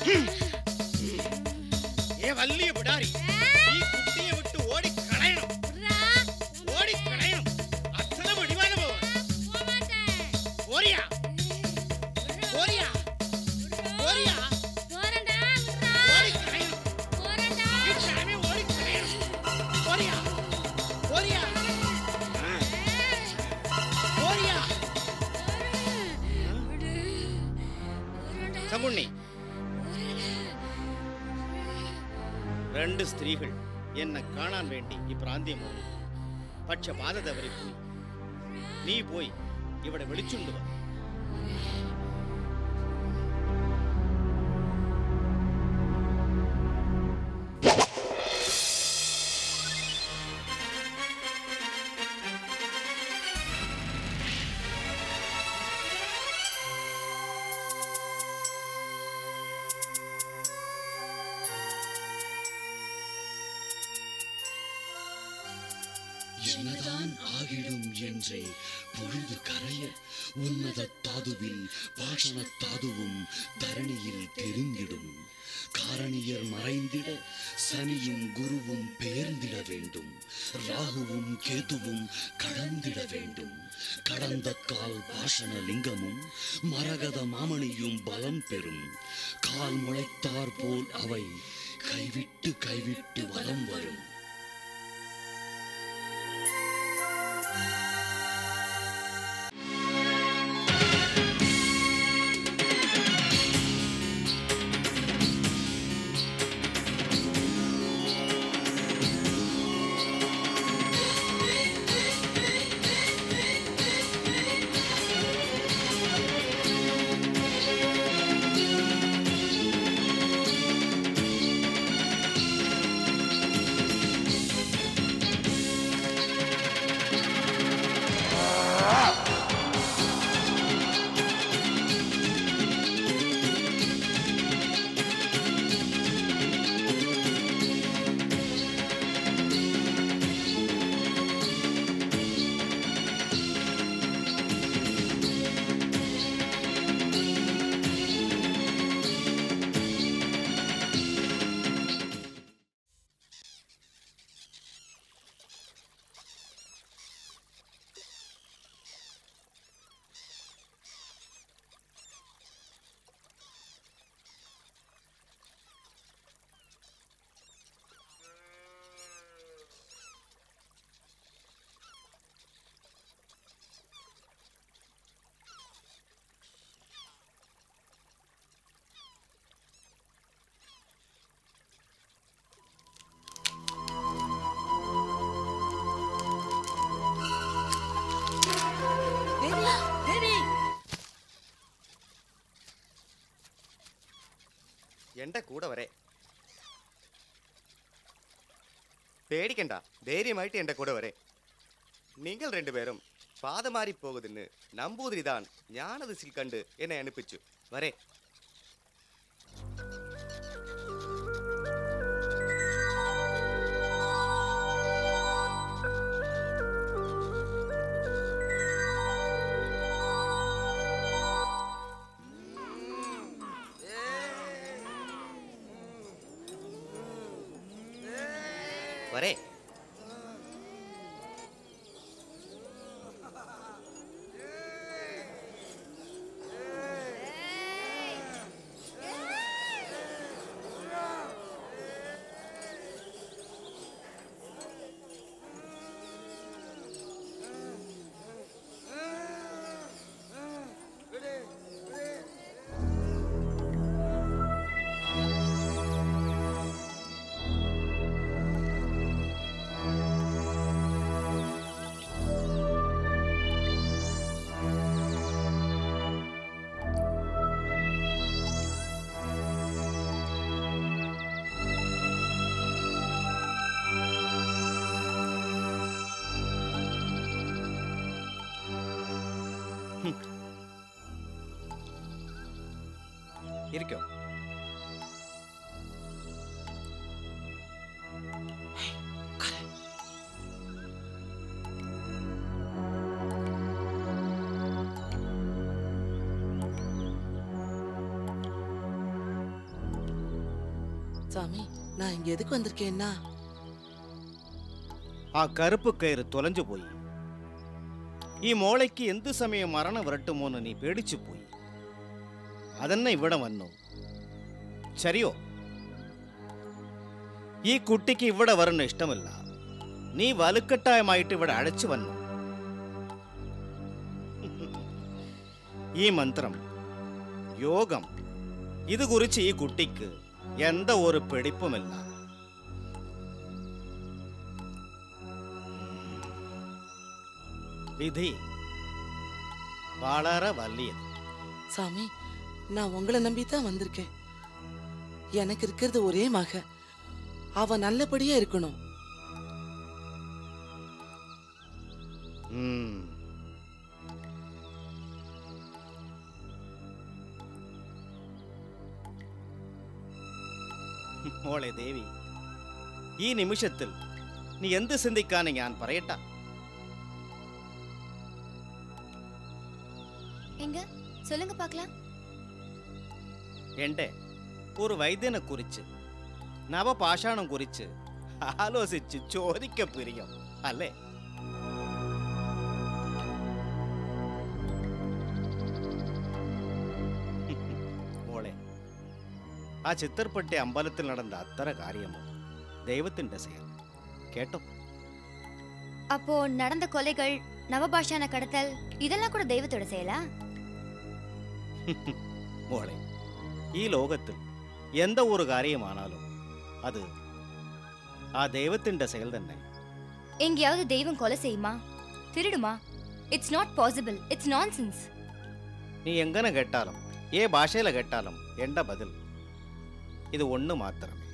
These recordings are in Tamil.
ஏ வள்ளிய விடாரி, நீ குட்டியை விட்டு ஓடி களையணும், ஓடி களையணும். அத்தனை வடிவான போவன். போறியா போறியா போறியா? ஓடி களையணும், சாமி ஓடி களையணும். போறியா போறியா போறியா? சம்புண்ணி, രണ്ട് സ്ത്രീകൾ എന്നെ കാണാൻ വേണ്ടി ഈ പ്രാന്ത്യം വന്നു. പക്ഷെ ബാധതവരെ പോയി. നീ പോയി ഇവിടെ വിളിച്ചുകൊണ്ട് വാ. என்னதான் ஆகிடும் என்றே பொழுது கரைய உன்னத தாதுவில் பாஷண தாதுவும் தரணியில் தெரிந்திடும். காரணியர் மறைந்திட சனியும் குருவும் பெயர்ந்திட வேண்டும். ராகுவும் கேதுவும் கடந்திட வேண்டும். கடந்த கால் பாஷண லிங்கமும் மரகத மாமணியும் பலம் பெறும். கால் முளைத்தார் போல் அவை கைவிட்டு கைவிட்டு வலம் வரும். എന്റെ കൂടെ വരെ പേടിക്കണ്ട, ധൈര്യമായിട്ട് എന്റെ കൂടെ വരെ. നിങ്ങൾ രണ്ടുപേരും പാത മാറി പോകുതെന്ന് നമ്പൂതിരിതാൻ ജ്ഞാനദിശയിൽ കണ്ട് എന്നെ അനുപ്പിച്ചു. വരെ വരെ ഇരിക്കോ. சாமி, நான் இங்க எதுக்கு வந்திருக்கேன்னா, ആ കറുപ്പ് കയറ് തൊലഞ്ഞു പോയി. ഈ മോളയ്ക്ക് എന്തു സമയം മരണം വരട്ടുമോന്ന് നീ പേടിച്ചു പോയി. അതെന്നെ ഇവിടെ വന്നു. ശരിയോ? ഈ കുട്ടിക്ക് ഇവിടെ വരണ ഇഷ്ടമല്ല. നീ വലുക്കട്ടായമായിട്ട് ഇവിടെ അഴച്ചു വന്നു. ഈ മന്ത്രം, യോഗം, ഇത് കുറിച്ച് ഈ കുട്ടിക്ക് എന്താ ഒരു പിടിപ്പുമില്ല. விதி வளர வல்லியது. சாமி, நான் உங்களை நம்பித்தான் வந்திருக்கேன். எனக்கு இருக்கிறது ஒரே மக. அவ நல்லபடியா இருக்கணும். മോളെ ദേവി, ഈ നിമിഷത്തിൽ നീ എന്ത് ചിന്തിക്കാന്ന് ഞാൻ പറയട്ടാ? எங்க சொல்லுங்க பார்க்கலாம். എന്റെ ഒരു വൈദ്യനെ കുറിച്ച്, നവപാഷാണം കുറിച്ച് ആലോചിച്ച് ചോദിക്ക പ്രിയം അല്ലേ? മോളെ, ആ ചിത്തർപ്പെട്ടി അമ്പലത്തിൽ നടന്ന അത്ര കാര്യമോ ദൈവത്തിന്റെ செயல் കേട്ടോ? அப்போ நடந்த கொலைகள், நவபாஷான கடத்தல், இதெல்லாம் கூட தெய்வத்தோட செயலா? മോളെ, ഈ ലോകത്തിൽ എന്ത ഒരു കാര്യമാണാലും അത് ആ ദൈവത്തിന്റെ செயல் തന്നെ. எங்கேயாவது தெய்வம் கொலை செய்யுமா, திருடுமா? It's not possible. It's nonsense. നീ എങ്ങനെ കേട്ടാലും ഏ ഭാഷയില കേട്ടാലും എന്റെ ബദൽ ഇത് ഒന്ന് മാത്രമേ.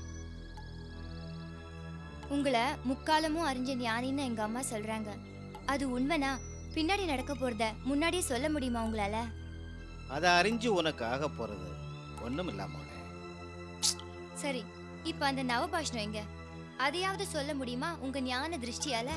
உங்களை முக்காலமும் அறிஞ்ச ஞானின்னு எங்க அம்மா சொல்றாங்க. அது உண்மைனா பின்னாடி நடக்க போறத முன்னாடியே சொல்ல முடியுமா உங்களால? அதை அறிஞ்சு உனக்கு ஆக போறது ஒண்ணுமில்ல மோளே. சரி, இப்ப அந்த நவபாஷணம் எங்க? அதையாவது சொல்ல முடியுமா உங்க ஞான திருஷ்டியால?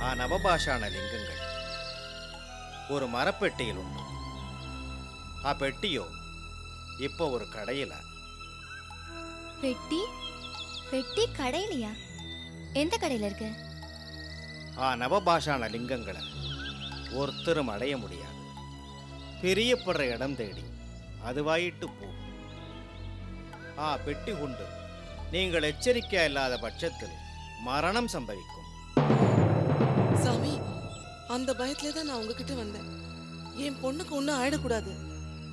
ആ നവഭാഷാണ ലിംഗങ്ങൾ ഒരു മരപ്പെട്ടിയിലുണ്ട്. ആ പെട്ടിയോ ഇപ്പൊ ഒരു കടയില. பெட்டி? பெட்டி கடையிலையா? எந்த கடையில இருக்கு? ആ നവഭാഷാണ ലിംഗങ്ങളെ ஒருத்தரும் அடைய முடியாது. பிரியப்படுற இடம் தேடி அதுவாயிட்டு போகும். ആ പെട്ടി കൊണ്ട് நீங்கள் எச்சரிக்கை இல்லாத பட்சத்தில் மரணம் சம்பவிக்கும். சாமி, அந்த பயத்துல தான் நான் உங்ககிட்ட வந்தேன். என் பொண்ணுக்கு ஒன்றும் ஆயிடக்கூடாது.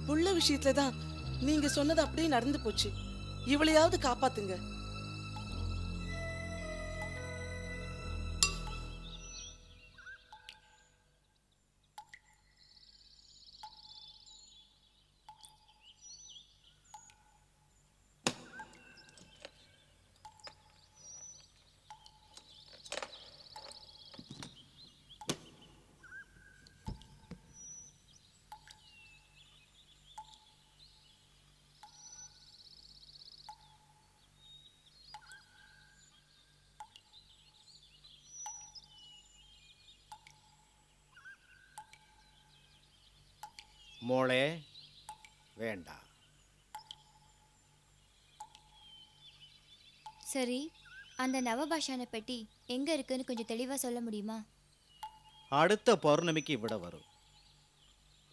புள்ள விஷயத்துல தான் நீங்க சொன்னது அப்படியே நடந்து போச்சு. இவளையாவது காப்பாத்துங்க. മോളെ വേണ്ട. சரி, அந்த நவபாஷான பெட்டி எங்க இருக்குன்னு கொஞ்சம் தெளிவா சொல்ல முடியுமா? അടുത്ത പൗർണമിക്ക് ഇവിടെ വരും.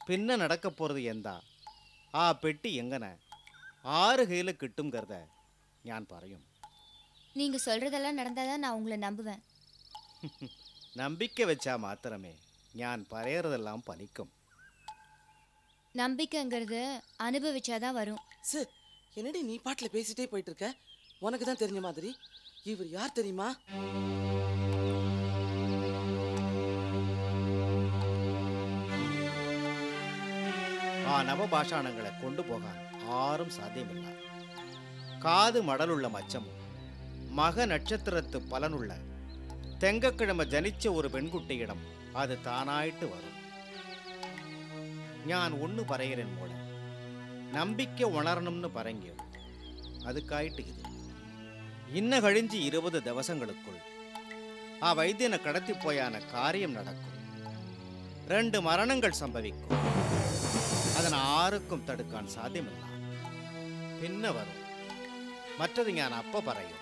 പിന്നെ നടക്ക പോறது എന്താ, ആ പെട്ടി എങ്ങനെ ആറ് കയ്യിൽ കിട്ടുംங்கிறத ഞാൻ പറയും. நீங்க சொல்றதெல்லாம் நடந்தாதான் நான் உங்களை நம்புவேன். நம்பிக்கை வச்சா மாத்திரமே ഞാൻ പറയുறதெல்லாம் பலிக்கும். நம்பிக்கைங்கிறது அனுபவிச்சாதான் வரும். சார், என்னடி நீ பாட்டுல பேசிட்டே போயிட்டு இருக்க? உனக்கு தான் தெரிஞ்ச மாதிரி. இவர் யார் தெரியுமா? ஆ ആ നവഭാഷാണങ്ങളെ കൊണ്ടുപോകാൻ ആരും സാധ്യമല്ല. കാത് മടലുള്ള മച്ചമും മകനക്ഷത്രത്ത് പലനുള്ള തെങ്കക്കിഴമ ജനിച്ച ഒരു പെൺകുട്ടിയിടം അത് താനായിട്ട് വരും. ഞാൻ ഒന്ന് പറയുறேன் മോളെ, നമ്പിക്ക ഉണരണമെന്ന് പറയും. അതുക്കായിട്ട് ഇത് ഇന്ന കഴിഞ്ഞ് 20 ദിവസങ്ങൾക്കുள் ആ വൈദ്യനെ കടത്തിപ്പോയാന കാര്യം നടക്കും. 2 മരണങ്ങൾ സംഭവിക്കും. അതിനെ ആർക്കും തടുക്കാൻ സാധ്യമല്ല. പിന്നെ വരും മറ്റത് ഞാൻ അപ്പ പറയും.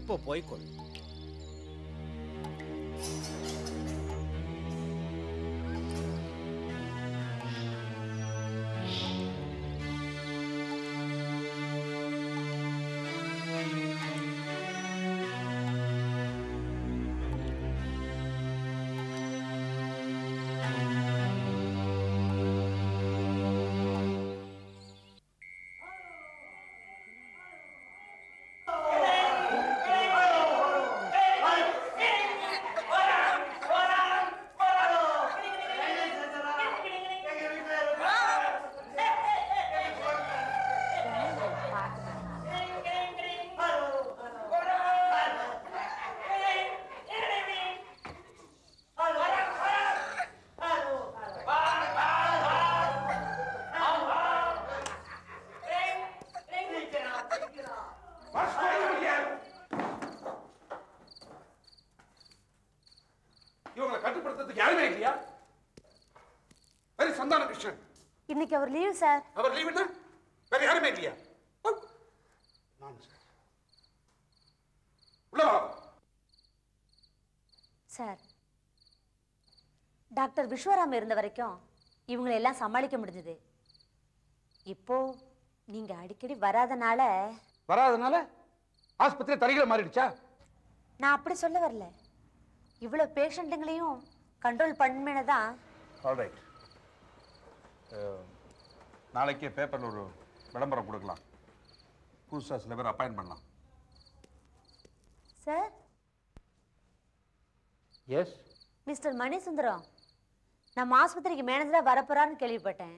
ഇപ്പോ പോയിക്കൊള്ളു. இன்னைக்கு அவர் லீவ் சார். அவர் லீவுன்னா வேற யாருமே இல்லையா? சார், டாக்டர் விஸ்வராம் இருந்த வரைக்கும் இவங்களை எல்லாம் சமாளிக்க முடிஞ்சது. இப்போ நீங்க அடிக்கடி வராதனால ஆஸ்பத்திரி தரிகளை மாறிடுச்சா? நான் அப்படி சொல்ல வரல. இவ்வளவு பேஷண்ட்டுங்களையும் கண்ட்ரோல் பண்ணேன்னு தான். ஆல்ரைட், நாளைக்கே பேப்பரில் ஒரு விளம்பரம் கொடுக்கலாம். புதுசாக சில பேர் அப்பாயின்ட் பண்ணலாம். சார். எஸ் மிஸ்டர் மணி சுந்தரம், நம்ம ஆஸ்பத்திரிக்கு மேனேஜராக வரப்போறான்னு கேள்விப்பட்டேன்.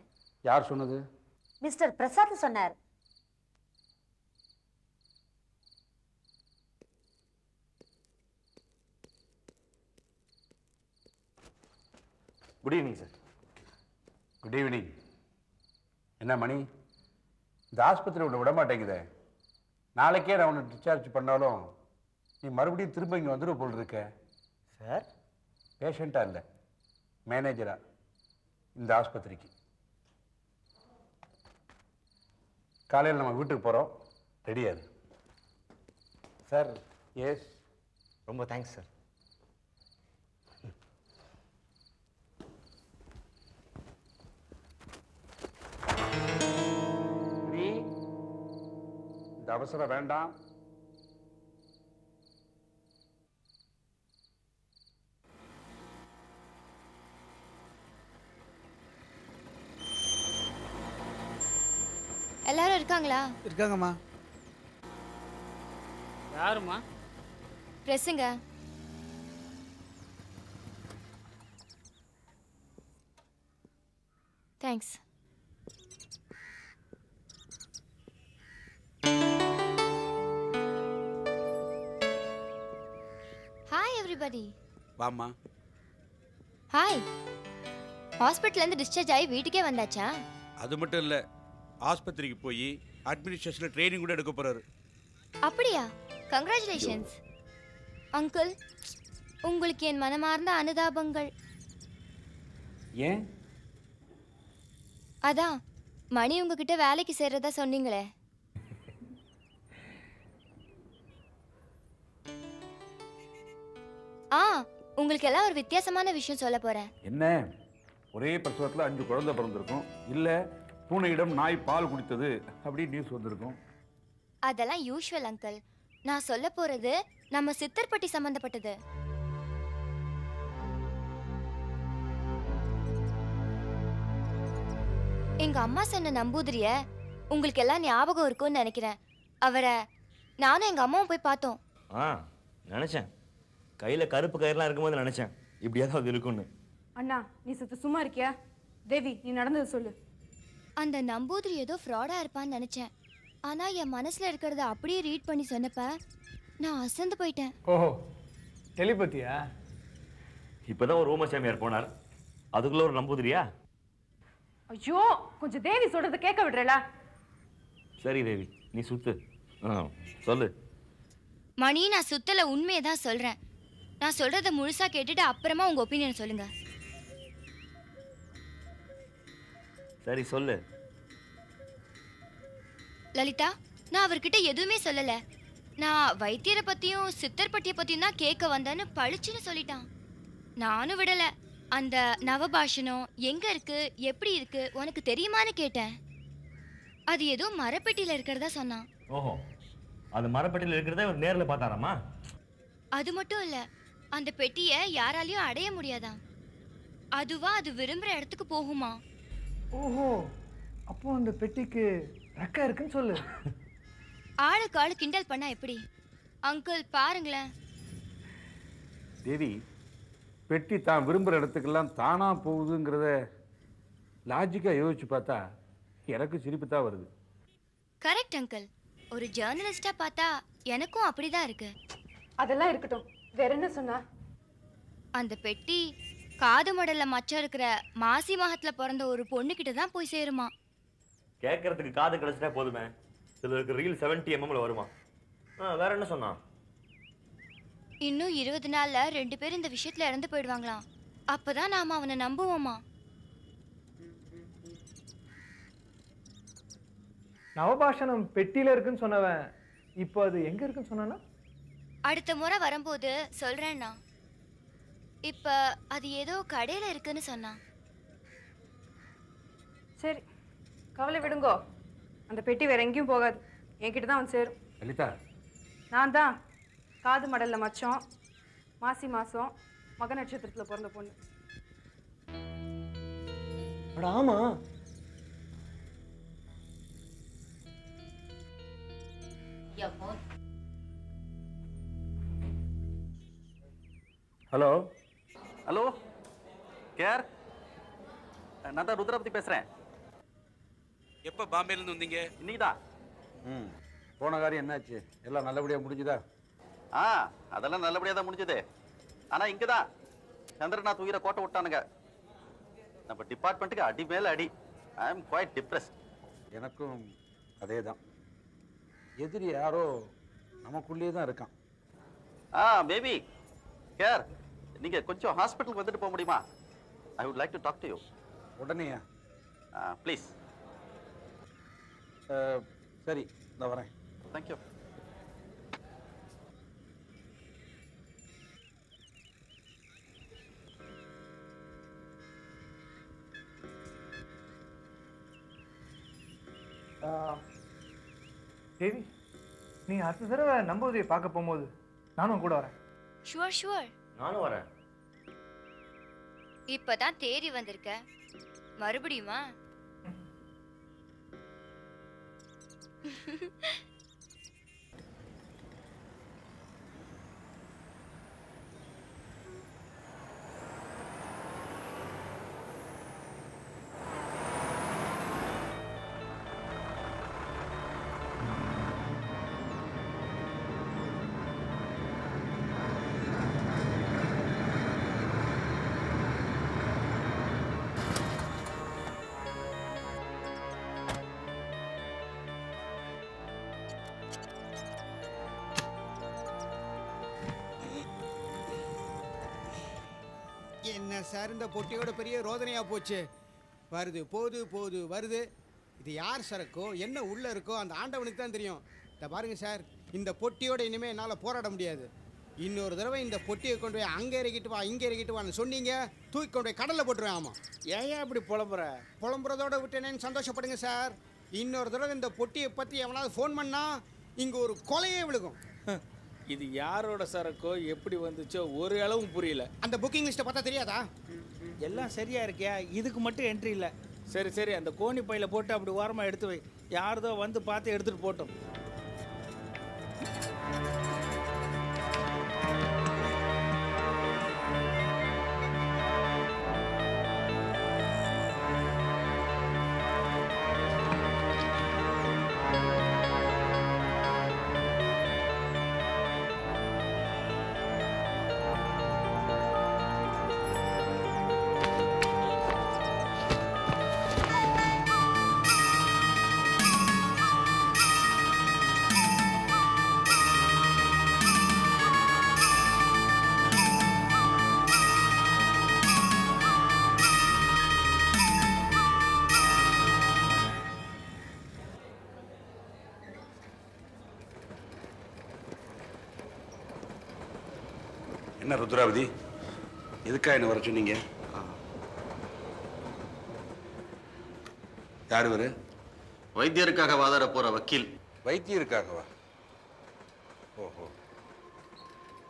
யார் சொன்னது? மிஸ்டர் பிரசாத் சொன்னார். Good evening sir. Good evening. என்ன மணி, இந்த ஆஸ்பத்திரி உன்னை விட மாட்டேங்குதே. நாளைக்கே நான் உன்னை டிஸ்சார்ஜ் பண்ணாலும் நீ மறுபடியும் திரும்ப இங்கே வந்துடுவ போல் இருக்க. சார், பேஷண்ட்டாக இல்லை, மேனேஜராக இந்த ஆஸ்பத்திரிக்கு. காலையில் நம்ம வீட்டுக்கு போகிறோம், ரெடியாது. சார். எஸ். ரொம்ப தேங்க்ஸ் சார். இந்த அவசரம் வேண்டாம். எல்லாரும் இருக்காங்களா? இருக்காங்கம்மா. யாருமா? பிரஸுங்க. தேங்க்ஸ். Hi everybody. வாம்மா. ஹாய். ஹாஸ்பிட்டல்ல இருந்து டிஸ்சார்ஜ் ஆகி வீட்டுக்கே வந்தாச்சா? அது மட்டும் இல்ல, ஆஸ்பத்திரிக்கு போய் அட்மினிஸ்ட்ரேஷன்ல ட்ரைனிங் கூட எடுக்க போறாரு. அப்படியா? Congratulations uncle. உங்களுக்கு என் மனமார்ந்த அனுதாபங்கள். ஏன்? அதான் மணி உங்ககிட்ட வேலைக்கு சேர்றதா சொன்னீங்களே. உங்களுக்கு எல்லாம் ஒரு வித்தியாசமான விஷயம் சொல்ல போறேன். என்ன? ஒரே பிரசவத்தில் 5 குழந்தை பிறந்திருக்கும், இல்ல பூனையிடம் நாய் பால் குடித்தது அப்படி நியூஸ் வந்திருக்கும். அதெல்லாம் யூஷுவல் அங்கிள். நான் சொல்ல போறது நம்ம சித்தர்பட்டி சம்பந்தப்பட்டது. எங்க அம்மா சொன்ன நம்பூதிரிய உங்களுக்கு எல்லாம் ஞாபகம் இருக்கும்னு நினைக்கிறேன். அவரை நானும் எங்க அம்மாவும் போய் பார்த்தோம். நினைச்சேன், கையில கருப்பு கயிறுலாம் இருக்கும்போது நினைச்சேன். இப்படி ஏதாவது இருக்குன்னு. அண்ணா நீ சும்மா இருக்கியா? தேவி நீ நடந்தது சொல்லு. அந்த நம்பூதிரி ஏதோ ஃப்ராடா இருப்பான்னு நினைச்சேன். ஆனா என் மனசுல இருக்கிறத அப்படியே ரீட் பண்ணி சொன்னப்ப நான் அசந்து போயிட்டேன். ஓஹோ, டெலிபதியா? இப்பதான் ஒரு ஊமசாமியார் போனார், அதுக்குள்ள ஒரு நம்பூதிரியா? ஐயோ, கொஞ்சம் தேவி சொல்றத கேட்க விடுறல. சரி தேவி, நீ சுத்து. சொல்லு. மணி, நான் சுத்தல, உண்மையை தான் சொல்றேன். நான் சொல்றத முழுசா கேட்டுட்டு அப்புறமா உங்க ஒப்பீனியன் சொல்லுங்க. சரி சொல்லு. லலிதா, நான் அவர்கிட்ட எதுவுமே சொல்லல. நான் வைத்தியரை பத்தியும் சித்தர் பட்டியை பத்தியும் தான் கேட்க வந்தேன்னு பளிச்சுன்னு சொல்லிட்டான். நானும் விடல. அந்த நவபாஷணம் எங்க இருக்கு, எப்படி இருக்கு, உனக்கு தெரியுமான்னு கேட்டேன். அது ஏதோ மரப்பெட்டியில இருக்கிறதா சொன்னான். ஓஹோ, அது மரப்பெட்டியில இருக்கிறத அவர் நேர்ல பார்த்தாராமா? அது மட்டும் இல்ல, அந்த பெட்டியை யாராலையும் அடைய முடியாதாம். அதுவா அது விரும்புற இடத்துக்கு போகுமா. ஓஹோ, அப்போ அந்த பெட்டிக்கு ரெக்க இருக்குன்னு சொல்லு. ஆளுக்கு ஆளு கிண்டல் பண்ணா எப்படி? அங்கிள் பாருங்களேன். தேவி, பெட்டி தான் விரும்புகிற இடத்துக்கெல்லாம் தானா போகுதுங்கிறத லாஜிக்காக யோசிச்சு பார்த்தா எனக்கு சிரிப்பு தான் வருது. Correct uncle. ஒரு ஜேர்னலிஸ்டா பார்த்தா எனக்கும் அப்படிதான் இருக்கு. அதெல்லாம் இருக்கட்டும், வேற என்ன சொன்னா? அந்த பெட்டி காது மடல்ல மச்சம் இருக்கிற மாசி மகத்துல பிறந்த ஒரு பொண்ணுகிட்ட தான் போய் சேருமா. கேட்கறதுக்கு காது கிடைச்சிட்டா போதுமே, சிலருக்கு ரீல் 70 mm வருமா. வேற என்ன சொன்னா? இன்னும் 20 நாள்ல 2 பேரும் இந்த விஷயத்துல இறந்து போயிடுவாங்களாம். அப்பதான் நாம அவனை நம்புவோமா. நவபாஷணம் பெட்டியில இருக்குன்னு சொன்னவன் இப்போ அது எங்க இருக்குன்னு சொன்னானா? அடுத்த முறை வரும்போது சொல்றேன்னா. இப்ப அது ஏதோ கடையில இருக்குன்னு சொன்னான். சரி, கவலை விடுங்கோ. அந்த பெட்டி வேற எங்கேயும் போகாது, என்கிட்ட தான் வந்து சேரும். லலிதா, நான் தான் காது மடல்ல மச்சம், மாசி மாசம், மக நட்சத்திரத்துல பிறந்த பொண்ணு. ஆமா. ஹலோ ஹலோ, கேர், நான் தான் ருத்ரபதி பேசுறேன். எப்போ பாம்பேலேருந்து வந்தீங்க? இன்னைக்கு தான். போன காரியம் என்னாச்சு? எல்லாம் நல்லபடியாக முடிஞ்சுதா? அதெல்லாம் நல்லபடியாக தான் முடிஞ்சது. ஆனால் இங்கே தான் சந்திரநாத் உயிரை கோட்டை விட்டானுங்க. நம்ம டிபார்ட்மெண்ட்டுக்கு அடி மேலே அடி. I am quite depressed. எனக்கும் அதே தான். எதிரி யாரோ நமக்குள்ளேயே தான் இருக்கான். மேபி கேர், நீங்கள் கொஞ்சம் ஹாஸ்பிட்டலுக்கு வந்துட்டு போக முடியுமா? I would like to talk to you. உடனேயா? ப்ளீஸ். சரி, நான் வரேன். தேங்க்யூ. தேவி, நீ அடுத்த தடவை நம்பூதிரியை பார்க்க போகும்போது நானும் கூட வரேன். Sure sure. நானும் வரேன். இப்பதான் தேறி வந்திருக்க, மறுபடியுமா? என்ன சார், இந்த பொட்டியோட பெரிய ரோதனையா போச்சு. வருது போகுது போகுது வருது. இது யார் சரக்கோ என்ன உள்ள இருக்கோ அந்த ஆண்டவனுக்கு தான் தெரியும். இதை பாருங்க சார், இந்த பொட்டியோட இனிமேல் என்னால் போராட முடியாது. இன்னொரு தடவை இந்த பொட்டியை கொண்டு போய் அங்கே இறக்கிட்டு வா இங்கே இறக்கிட்டு வான்னு சொன்னீங்க, தூக்கி கொண்டு போய் கடலில் போட்டுருவேன். ஆமாம், ஏன் இப்படி புலம்புறதோட விட்டேனேன்னு சந்தோஷப்படுங்க சார். இன்னொரு தடவை இந்த பொட்டியை பற்றி எவனாவது ஃபோன் பண்ணா இங்கே ஒரு கொலையே விழுகும். இது யாரோட சரக்கோ எப்படி வந்துச்சோ ஒரு அளவும் புரியல. அந்த புக்கிங் லிஸ்ட்டை பார்த்தா தெரியாதா? எல்லாம் சரியா இருக்கியா? இதுக்கு மட்டும் என்ட்ரி இல்லை. சரி சரி, அந்த கோணி பையில போட்டு அப்படி ஓரமாக எடுத்து வை. யாரதோ வந்து பார்த்து எடுத்துட்டு போட்டோம். என்ன ருத்ராவதி, எதுக்கா என்ன வர சொன்னீங்க? யார் இவரு? வைத்தியருக்காக வாதாட போற வக்கீல். வைத்தியருக்காகவா? ஓஹோ.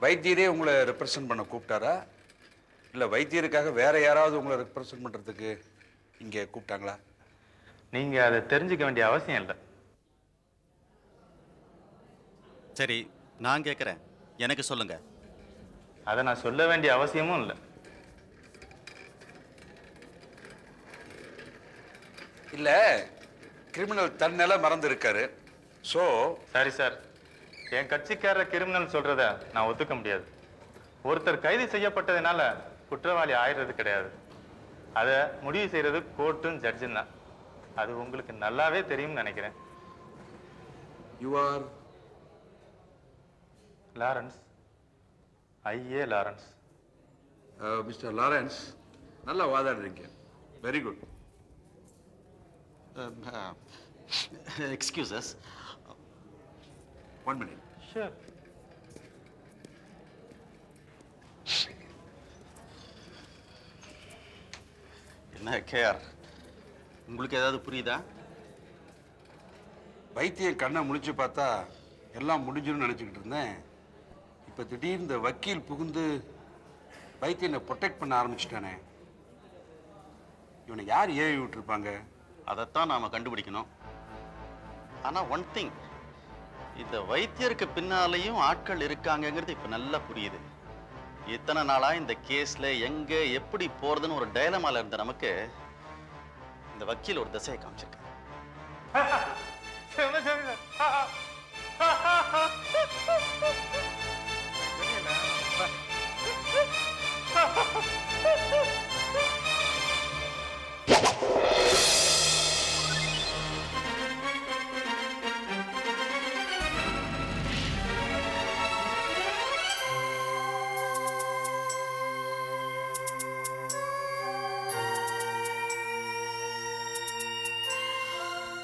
வைத்தியரே உங்களை ரெப்ரசன்ட் பண்ண கூப்பிட்டாரா, இல்லை வைத்தியருக்காக வேற யாராவது உங்களை ரெப்ரசன்ட் பண்றதுக்கு இங்கே கூப்பிட்டாங்களா? நீங்க அதை தெரிஞ்சுக்க வேண்டிய அவசியம் இல்லை. சரி, நான் கேட்குறேன், எனக்கு சொல்லுங்க. அதை நான் சொல்ல வேண்டிய அவசியமும் இல்லை. இல்ல, கிரிமினல் தன்னல மறந்து இருக்காரு. சோ சரி சார், என் கட்சிக்காரர் கிரிமினல் சொல்றத நான் ஒத்துக்க முடியாது. ஒருத்தர் கைது செய்யப்பட்டதுனால குற்றவாளி ஆயிடுறது கிடையாது. அதை முடிவு செய்யறது கோர்ட்டும் ஜட்ஜும் தான். அது உங்களுக்கு நல்லாவே தெரியும்னு நினைக்கிறேன். You are Lawrence, IA Lawrence. Mister Lawrence, நல்லா வாதாடுறீங்க. Very good. Excuse us, 1 minute. Sure. என்ன கேஆர், உங்களுக்கு ஏதாவது புரியுதா? வைத்தியம் கண்ணை முழிச்சு பார்த்தா எல்லாம் முடிஞ்சுன்னு நினச்சிக்கிட்டு இருந்தேன். இப்போ திடீர்னு இந்த வக்கீல் புகுந்து வைத்தியனை ப்ரொடெக்ட் பண்ண ஆரம்பிச்சிட்டானே. இவனை யார் ஏவி விட்டுருப்பாங்க? அதைத்தான் நாம கண்டுபிடிக்கணும். ஆனா ஒன் திங், இந்த வைத்தியருக்கு பின்னாலேயும் ஆட்கள் இருக்காங்கங்கிறது இப்ப நல்லா புரியுது. இத்தனை நாளா இந்த கேஸ்ல எங்க எப்படி போறதுன்னு ஒரு டயலமால இருந்த நமக்கு இந்த வக்கீல் ஒரு திசையை காமிச்சிருக்காங்க.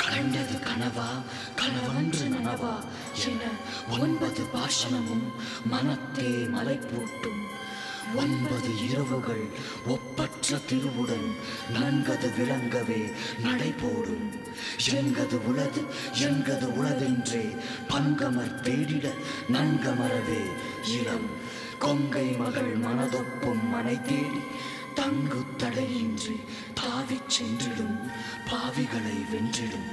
கண்டது கனவா கனவன்று நனவா என 9 பாஷணமும் மனத்தே மலை போட்டும் 9 இரவுகள் ஒப்பற்ற திருவுடன் நன்கது விளங்கவே நடைபோடும். எங்கது உளது எங்கது உளதென்றே பங்கமர் தேடிட நன்கமரவே இளம் கொங்கை மகள் மனதொப்பும் மனை தேடி தங்கு தடையின்றி தாவிச் சென்றிடும் பாவிகளை வென்றிடும்.